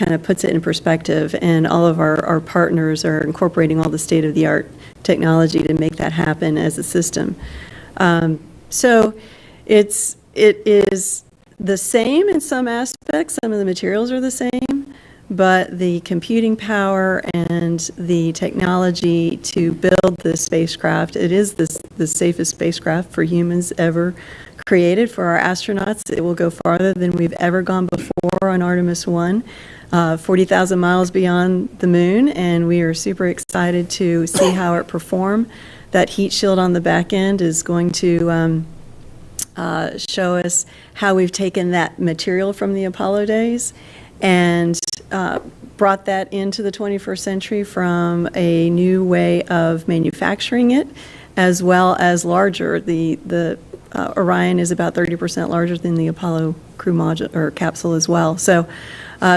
kind of puts it in perspective, and all of our partners are incorporating all the state-of-the-art technology to make that happen as a system. So it is the same in some aspects. Some of the materials are the same, but the computing power and the technology to build the spacecraft, it is the safest spacecraft for humans ever created. For our astronauts, it will go farther than we've ever gone before on Artemis 1, 40,000 miles beyond the moon, and we are super excited to see how it perform. That heat shield on the back end is going to show us how we've taken that material from the Apollo days and brought that into the 21st century from a new way of manufacturing it, as well as larger. The Orion is about 30% larger than the Apollo crew module or capsule as well. So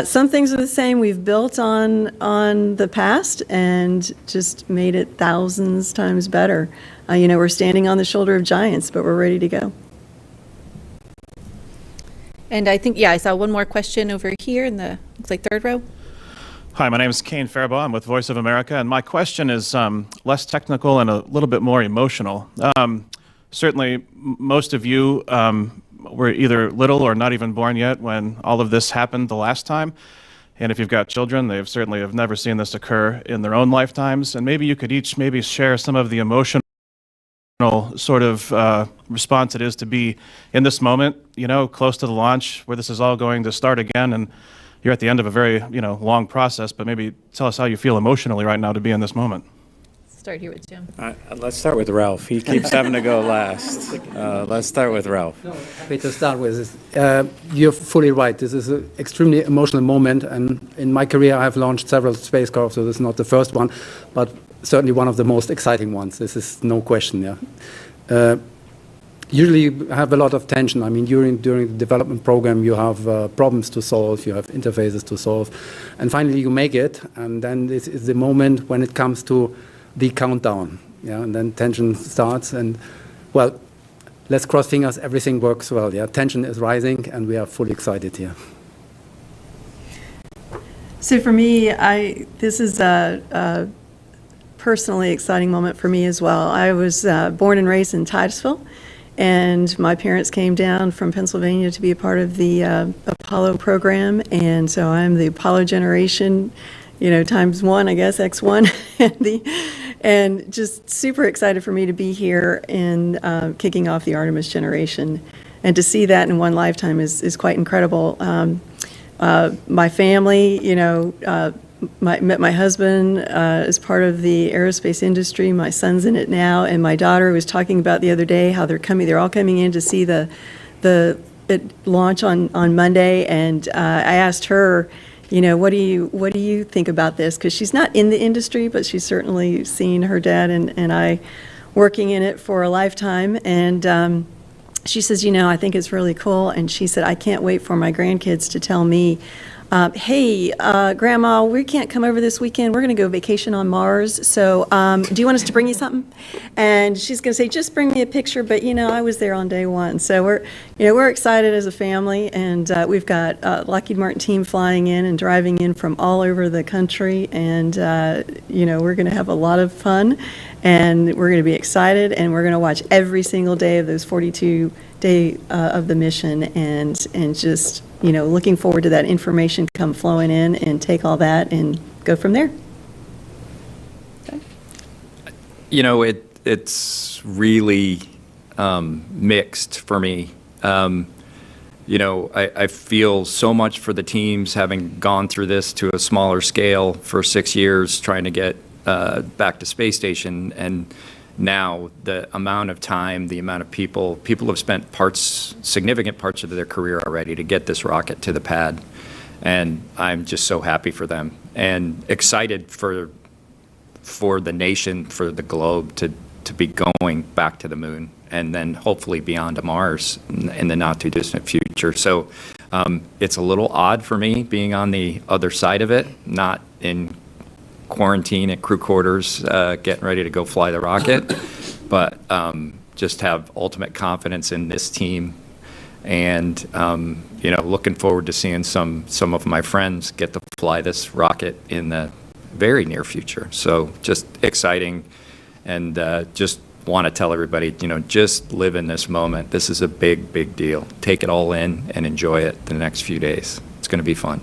some things are the same. We've built on the past and just made it thousands times better. We're standing on the shoulder of giants, but we're ready to go. And I think, I saw one more question over here in the, looks like third row. Hi, my name is Kane Fairbaugh. I'm with Voice of America, and my question is less technical and a little bit more emotional. Certainly, most of you were either little or not even born yet when all of this happened the last time. And if you've got children, they certainly have never seen this occur in their own lifetimes. And maybe you could each maybe share some of the emotional sort of response it is to be in this moment, close to the launch where this is all going to start again, and you're at the end of a very, long process, but maybe tell us how you feel emotionally right now to be in this moment. Start here with Jim. Let's start with Ralph. He keeps having to go last. Let's start with Ralph. Happy to start with this. You're fully right. This is an extremely emotional moment, and in my career I have launched several spacecraft, so this is not the first one, but certainly one of the most exciting ones. This is no question, yeah. Usually you have a lot of tension. I mean, during the development program, you have problems to solve, you have interfaces to solve, and finally you make it, and then this is the moment when it comes to the countdown, yeah, and then tension starts, and well, let's cross fingers, everything works well, yeah. Tension is rising, and we are fully excited here. So for me, this is a personally exciting moment for me as well. I was born and raised in Titusville, and my parents came down from Pennsylvania to be a part of the Apollo program, and so I'm the Apollo generation, times one, I guess, X1, and just super excited for me to be here in kicking off the Artemis generation, and to see that in one lifetime is quite incredible. My family, met my husband as part of the aerospace industry. My son's in it now, and my daughter was talking about the other day how they're all coming in to see the launch on Monday, and I asked her, what do you think about this? Because she's not in the industry, but she's certainly seen her dad and I working in it for a lifetime, and she says, I think it's really cool, and she said, I can't wait for my grandkids to tell me, hey, Grandma, we can't come over this weekend. We're going to go vacation on Mars. So do you want us to bring you something? And she's going to say, just bring me a picture. But, I was there on day one. So we're excited as a family. And we've got Lockheed Martin team flying in and driving in from all over the country. And, we're going to have a lot of fun. And we're going to be excited. And we're going to watch every single day of those 42 day of the mission, and just looking forward to that information come flowing in, and take all that and go from there. Okay. It's really mixed for me. I feel so much for the teams having gone through this to a smaller scale for 6 years, trying to get back to space station, and now the amount of time, the amount of people have spent significant parts of their career already to get this rocket to the pad, and I'm just so happy for them and excited for the nation, for the globe to be going back to the moon, and then hopefully beyond to Mars in the not too distant future. So it's a little odd for me being on the other side of it, not in quarantine at crew quarters, getting ready to go fly the rocket, but just have ultimate confidence in this team And, looking forward to seeing some of my friends get to fly this rocket in the very near future. So just exciting, and just want to tell everybody, just live in this moment. This is a big, big deal. Take it all in and enjoy it the next few days. It's going to be fun.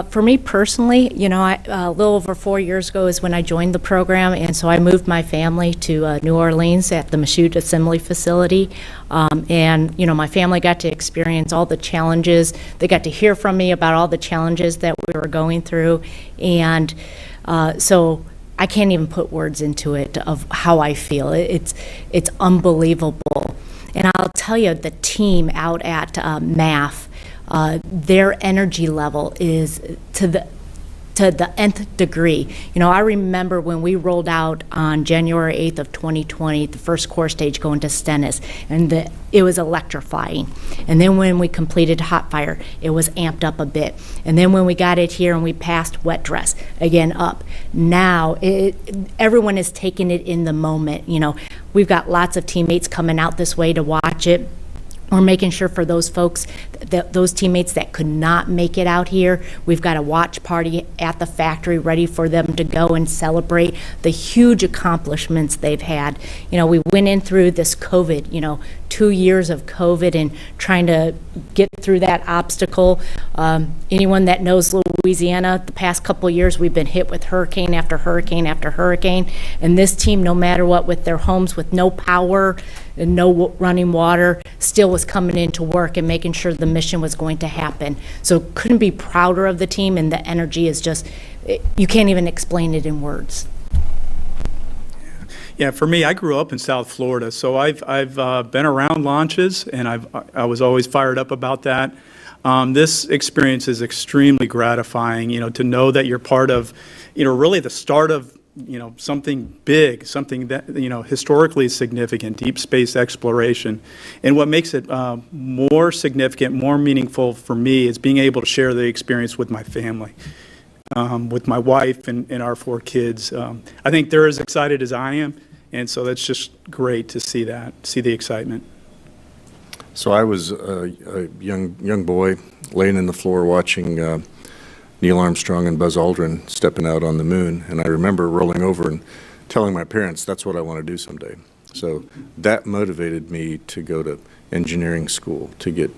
For me personally, a little over 4 years ago is when I joined the program, and so I moved my family to New Orleans at the Michoud Assembly Facility. My family got to experience all the challenges. They got to hear from me about all the challenges that we were going through, and so I can't even put words into it of how I feel. It's unbelievable. And I'll tell you, the team out at MAF, their energy level is to the nth degree. I remember when we rolled out on January 8th of 2020, the first core stage going to Stennis, and it was electrifying. And then when we completed Hot Fire, it was amped up a bit. And then when we got it here and we passed Wet Dress, again up. Now, everyone is taking it in the moment. We've got lots of teammates coming out this way to watch it. We're making sure for those folks, those teammates that could not make it out here, we've got a watch party at the factory ready for them to go and celebrate the huge accomplishments they've had. We went in through this COVID, 2 years of COVID and trying to get through that obstacle. Anyone that knows Louisiana, the past couple years we've been hit with hurricane after hurricane after hurricane, and this team, no matter what, with their homes with no power and no running water, still was coming into work and making sure the mission was going to happen. So couldn't be prouder of the team, and the energy is just, you can't even explain it in words. Yeah, for me, I grew up in South Florida, so I've been around launches, and I was always fired up about that. This experience is extremely gratifying, to know that you're part of, really the start of, something big, something that, historically significant, deep space exploration. And what makes it more significant, more meaningful for me is being able to share the experience with my family. With my wife and our 4 kids. I think they're as excited as I am, and so that's just great to see the excitement. So I was a young boy laying in the floor watching Neil Armstrong and Buzz Aldrin stepping out on the moon, and I remember rolling over and telling my parents that's what I want to do someday. So that motivated me to go to engineering school, to get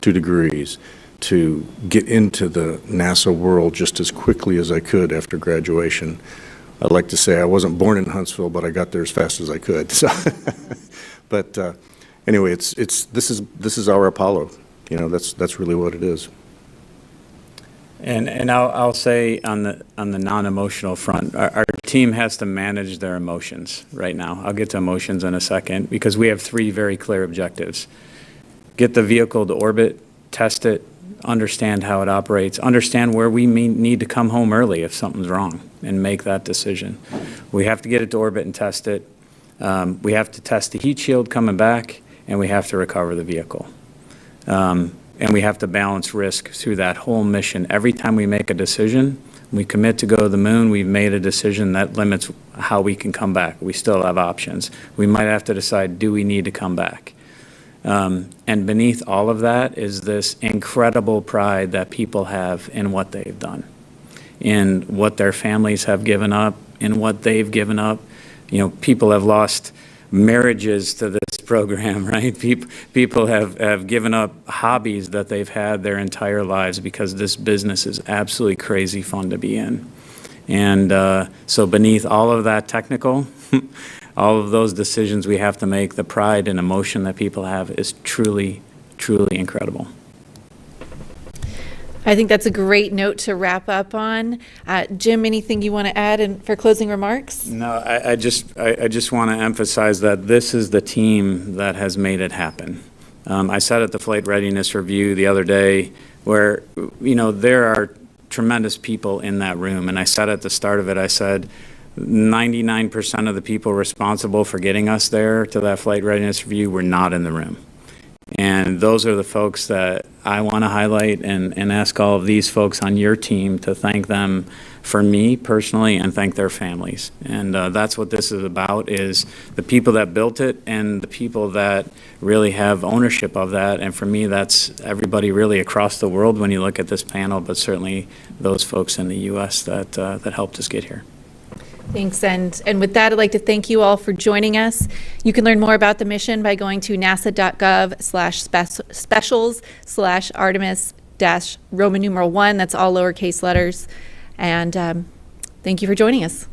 2 degrees, to get into the NASA world just as quickly as I could after graduation. I'd like to say I wasn't born in Huntsville, but I got there as fast as I could. So, but anyway, this is our Apollo. That's really what it is. And I'll say on the non-emotional front, our team has to manage their emotions right now. I'll get to emotions in a second, because we have 3 very clear objectives: get the vehicle to orbit, test it, understand how it operates, understand where we need to come home early if something's wrong, and make that decision. We have to get it to orbit and test it. We have to test the heat shield coming back, and we have to recover the vehicle. And we have to balance risk through that whole mission. Every time we make a decision, we commit to go to the moon, we've made a decision that limits how we can come back. We still have options. We might have to decide, do we need to come back? And beneath all of that is this incredible pride that people have in what they've done, in what their families have given up, in what they've given up. People have lost marriages to this program, right? People have given up hobbies that they've had their entire lives because this business is absolutely crazy fun to be in. And so beneath all of that technical, all of those decisions we have to make, the pride and emotion that people have is truly, truly incredible. I think that's a great note to wrap up on. Jim, anything you want to add for closing remarks? No, I just want to emphasize that this is the team that has made it happen. I said at the Flight Readiness Review the other day where, there are tremendous people in that room. And I said at the start of it, I said, 99% of the people responsible for getting us there to that Flight Readiness Review were not in the room. And those are the folks that I want to highlight and ask all of these folks on your team to thank them for me personally and thank their families. And that's what this is about, is the people that built it and the people that really have ownership of that. And for me, that's everybody really across the world when you look at this panel, but certainly those folks in the U.S. that helped us get here. Thanks, and with that, I'd like to thank you all for joining us. You can learn more about the mission by going to nasa.gov/specials/Artemis-Roman numeral 1. That's all lowercase letters. And thank you for joining us.